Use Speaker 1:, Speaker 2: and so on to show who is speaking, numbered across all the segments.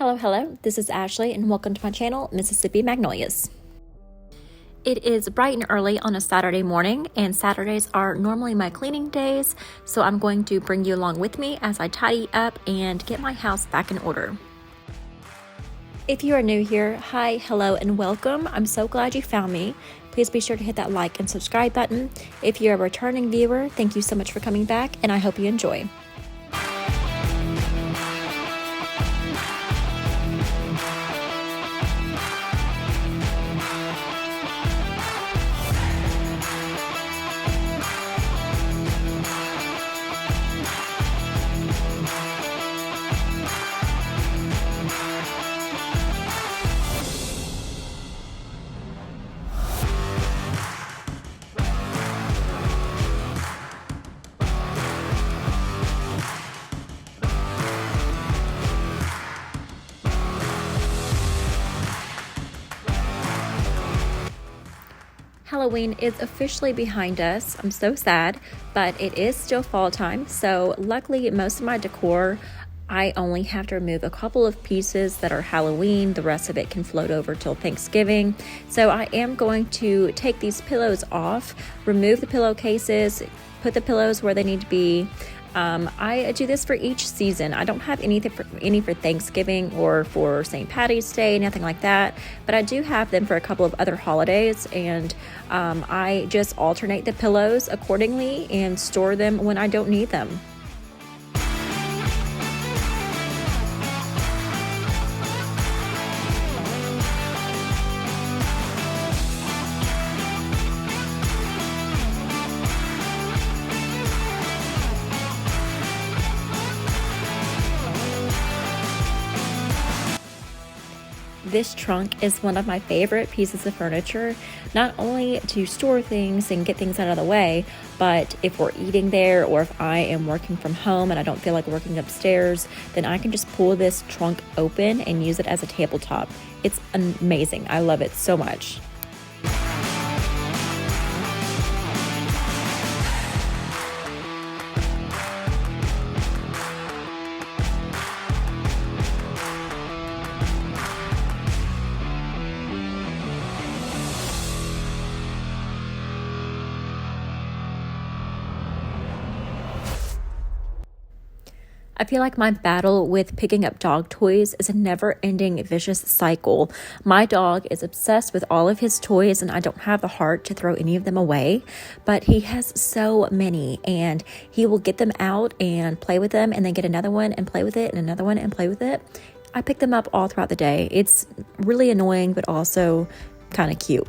Speaker 1: Hello, this is Ashley and welcome to my channel, Mississippi Magnolias. It is bright and early on a Saturday morning, and Saturdays are normally my cleaning days, so I'm going to bring you along with me as I tidy up and get my house back in order. If you are new here, hi, hello, and welcome. I'm so glad you found me. Please be sure to hit that like and subscribe button. If you're a returning viewer, thank you so much for coming back, and I hope you enjoy. Halloween is officially behind us. I'm so sad, but it is still fall time. So luckily, most of my decor, I only have to remove a couple of pieces that are Halloween. The rest of it can float over till Thanksgiving. So I am going to take these pillows off, remove the pillowcases, put the pillows where they need to be. I do this for each season. I don't have any for Thanksgiving or for St. Patty's Day, nothing like that, but I do have them for a couple of other holidays, and I just alternate the pillows accordingly and store them when I don't need them. This trunk is one of my favorite pieces of furniture, not only to store things and get things out of the way, but if we're eating there or if I am working from home and I don't feel like working upstairs, then I can just pull this trunk open and use it as a tabletop. It's amazing. I love it so much. I feel like my battle with picking up dog toys is a never-ending vicious cycle. My dog is obsessed with all of his toys, and I don't have the heart to throw any of them away, but he has so many, and he will get them out and play with them and then get another one and play with it and another one and play with it. I pick them up all throughout the day. It's really annoying, but also kind of cute.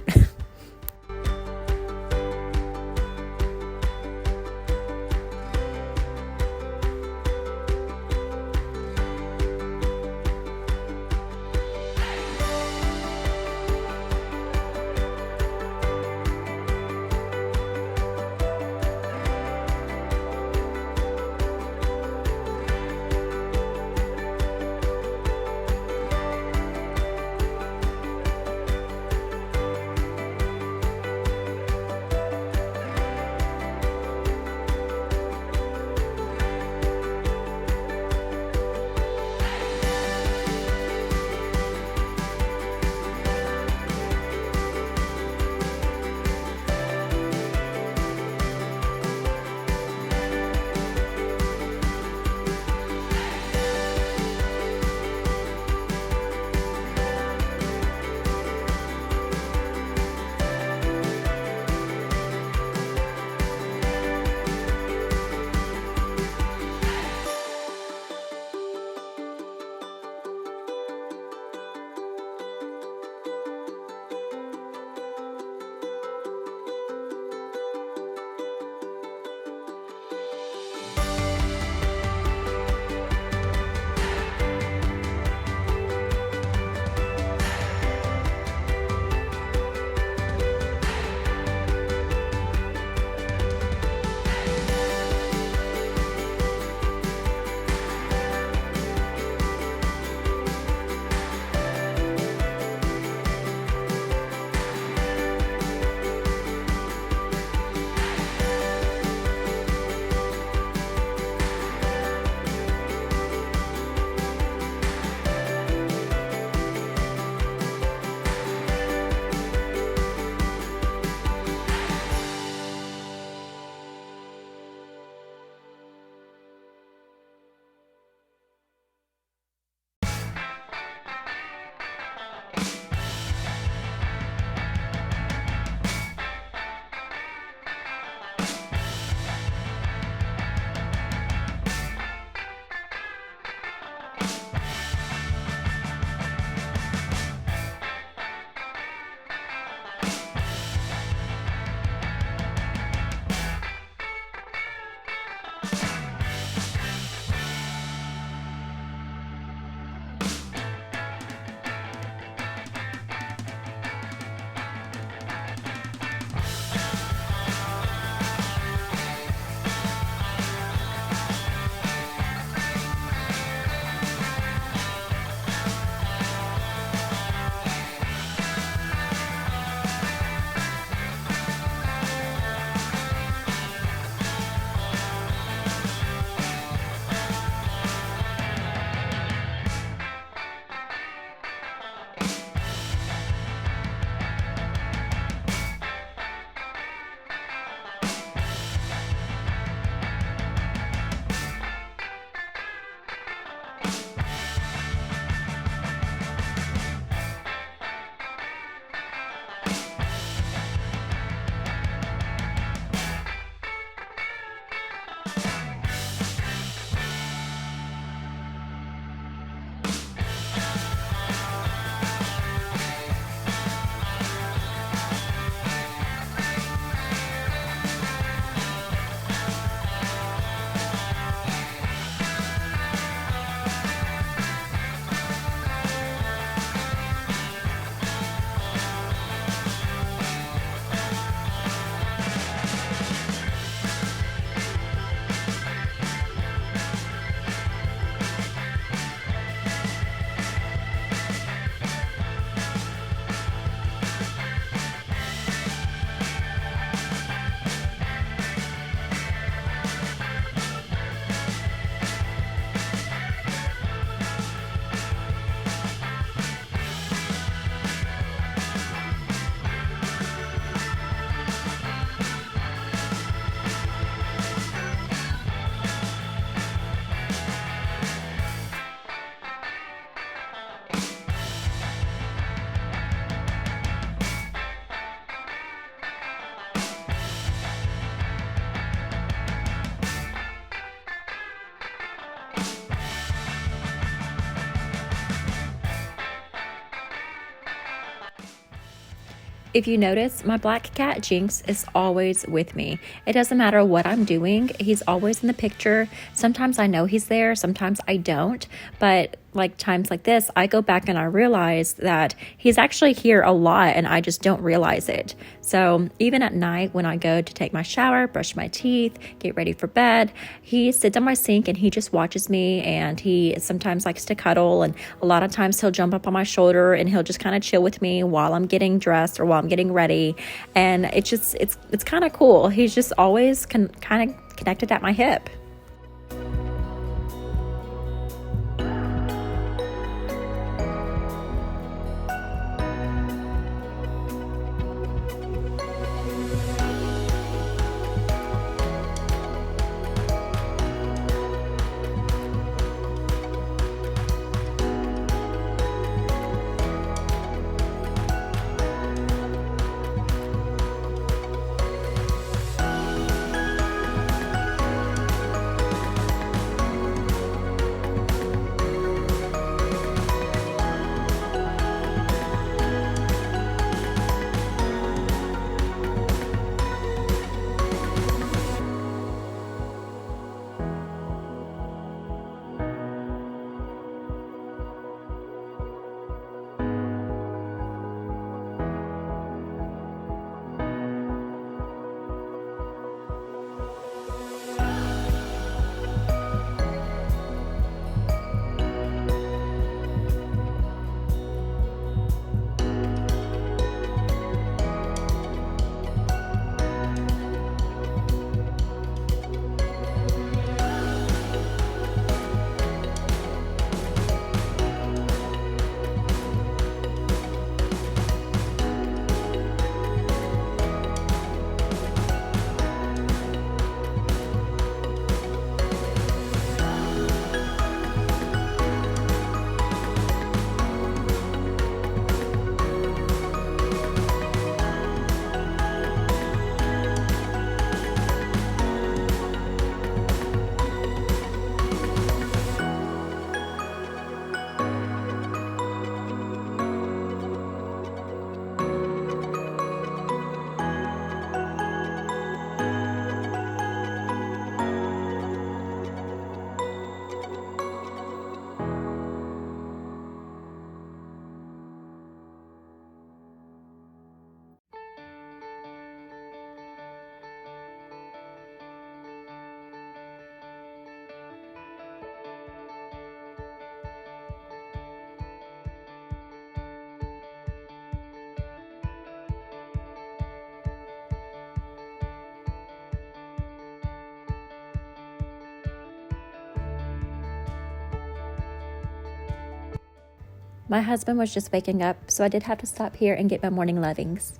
Speaker 1: If you notice, my black cat Jinx is always with me. It doesn't matter what I'm doing, he's always in the picture. Sometimes I know he's there, sometimes I don't, but like times like this, I go back and I realize that he's actually here a lot and I just don't realize it. So even at night when I go to take my shower, brush my teeth, get ready for bed, he sits on my sink and he just watches me, and he sometimes likes to cuddle, and a lot of times he'll jump up on my shoulder and he'll just kind of chill with me while I'm getting dressed or while I'm getting ready. And it's kind of cool. He's just always kind of connected at my hip. My husband was just waking up, so I did have to stop here and get my morning lovings.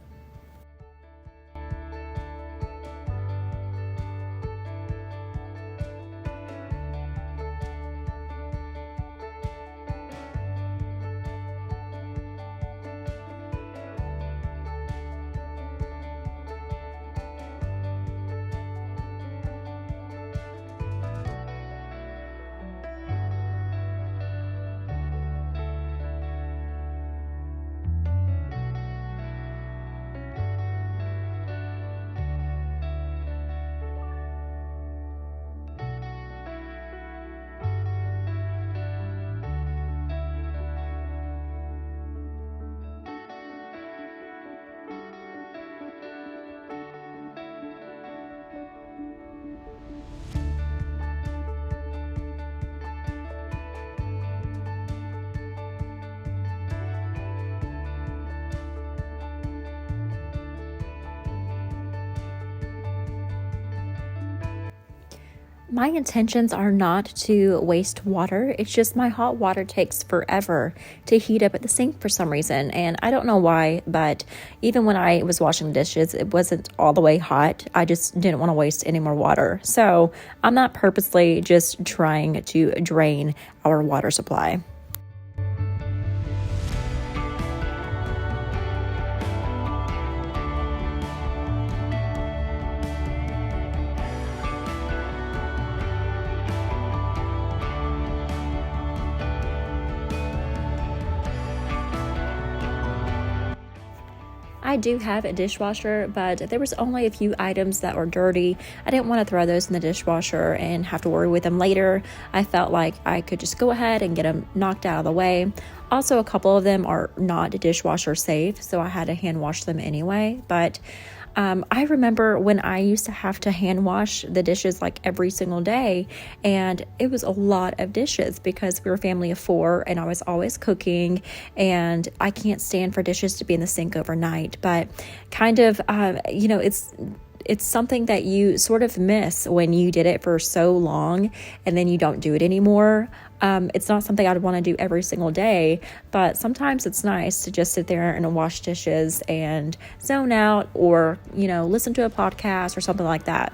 Speaker 1: My intentions are not to waste water. It's just my hot water takes forever to heat up at the sink for some reason. And I don't know why, but even when I was washing the dishes, it wasn't all the way hot. I just didn't want to waste any more water. So I'm not purposely just trying to drain our water supply. I I do have a dishwasher, but there was only a few items that were dirty. I didn't want to throw those in the dishwasher and have to worry with them later. I felt like I could just go ahead and get them knocked out of the way. Also, a couple of them are not dishwasher safe, so I had to hand wash them anyway. But I remember when I used to have to hand wash the dishes like every single day, and it was a lot of dishes because we were a family of 4 and I was always cooking, and I can't stand for dishes to be in the sink overnight. But kind of, it's something that you sort of miss when you did it for so long and then you don't do it anymore. It's not something I'd want to do every single day, but sometimes it's nice to just sit there and wash dishes and zone out, or, listen to a podcast or something like that.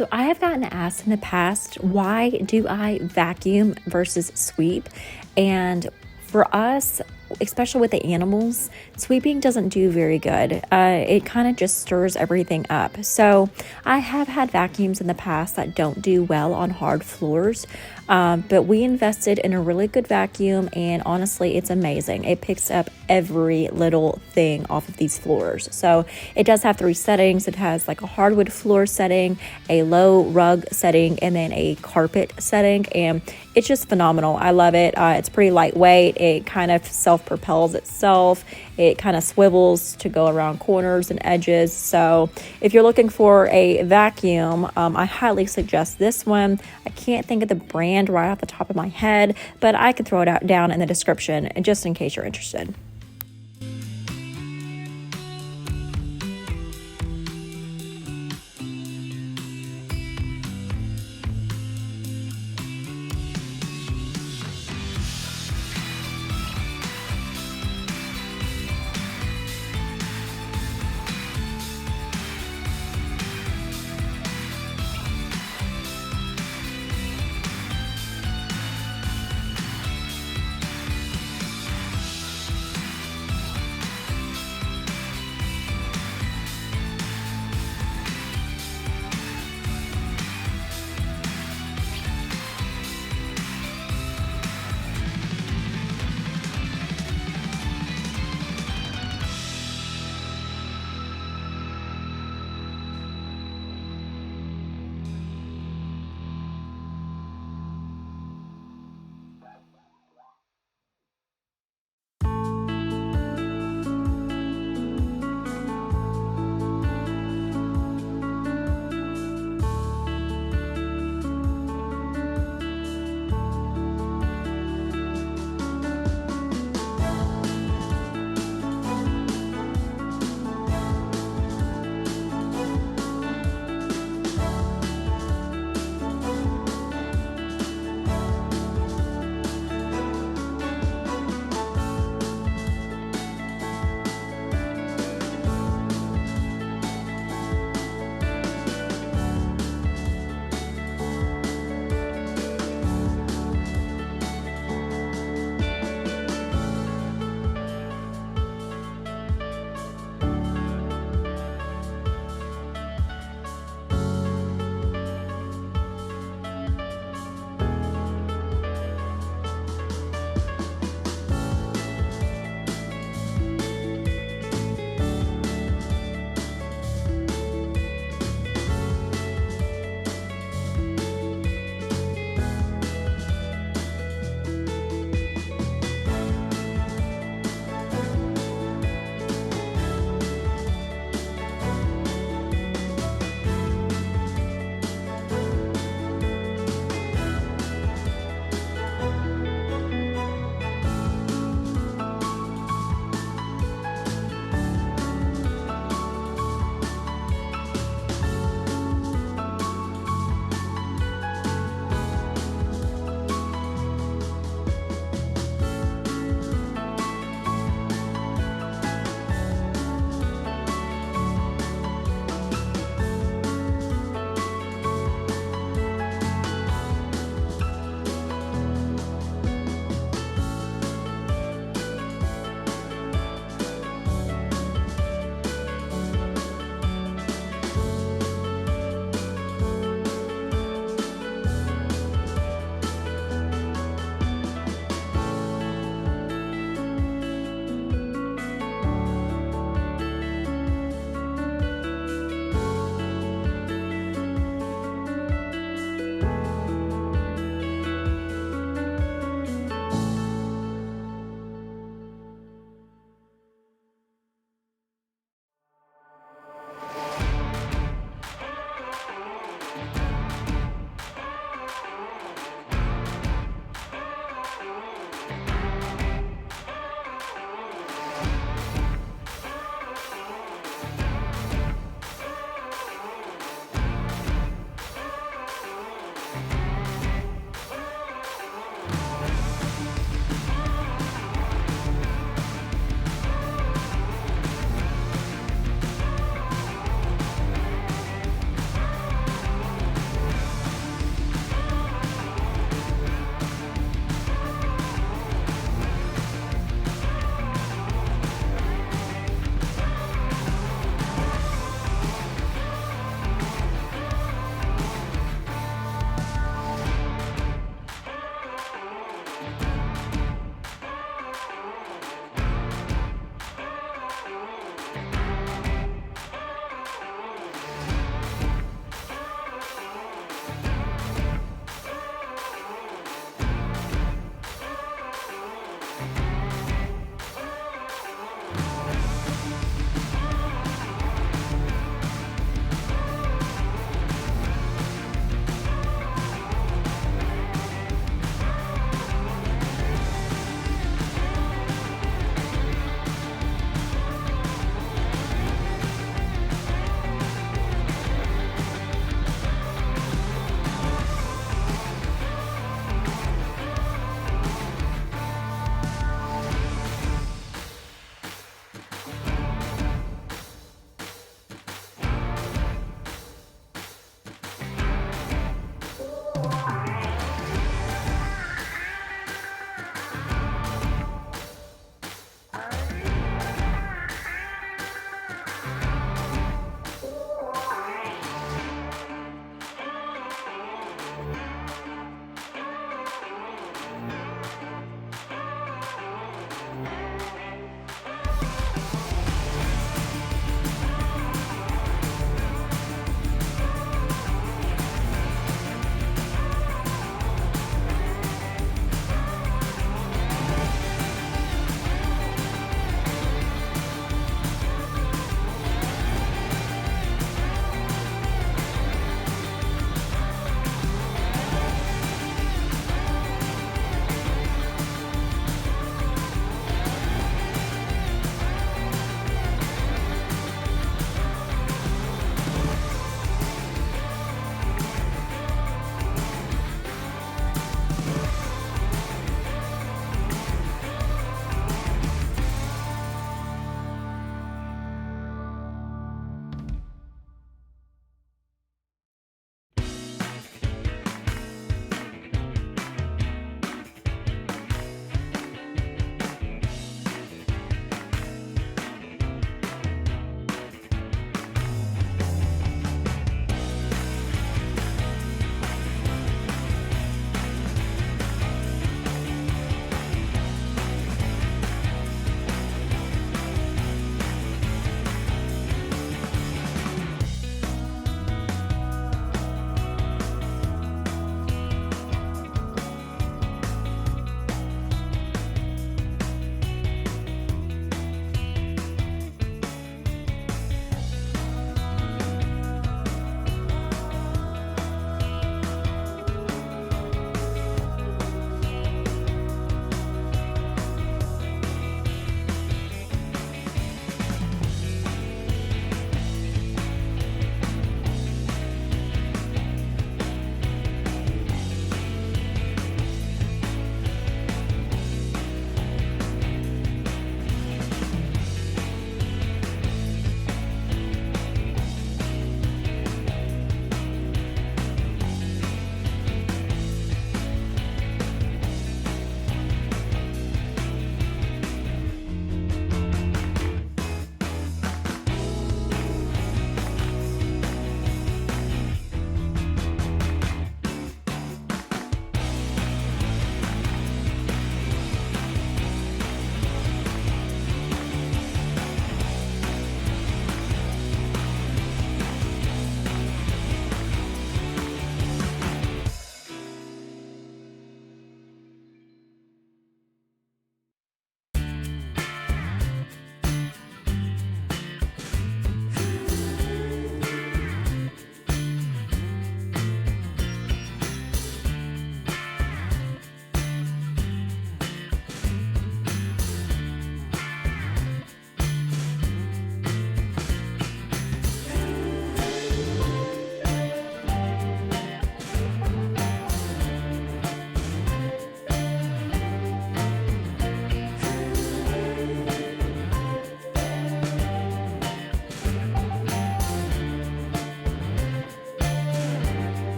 Speaker 1: So I have gotten asked in the past, why do I vacuum versus sweep? And for us, especially with the animals, sweeping doesn't do very good. It kind of just stirs everything up. So I have had vacuums in the past that don't do well on hard floors. But we invested in a really good vacuum, and honestly, it's amazing. It picks up every little thing off of these floors. So it does have 3 settings. It has like a hardwood floor setting, a low rug setting, and then a carpet setting. And it's just phenomenal. I love it. It's pretty lightweight. It kind of self-propels itself. It kind of swivels to go around corners and edges. So if you're looking for a vacuum, I highly suggest this one. I can't think of the brand right off the top of my head, but I can throw it out down in the description just in case you're interested.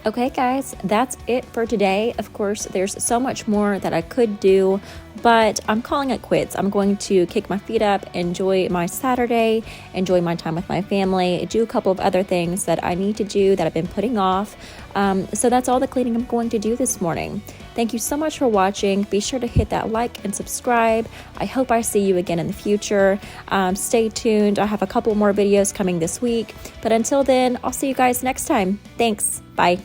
Speaker 1: Okay, guys, that's it for today. Of course, there's so much more that I could do, but I'm calling it quits. I'm going to kick my feet up, enjoy my Saturday, enjoy my time with my family, do a couple of other things that I need to do that I've been putting off. So that's all the cleaning I'm going to do this morning. Thank you so much for watching. Be sure to hit that like and subscribe. I hope I see you again in the future. Stay tuned. I have a couple more videos coming this week. But until then, I'll see you guys next time. Thanks. Bye.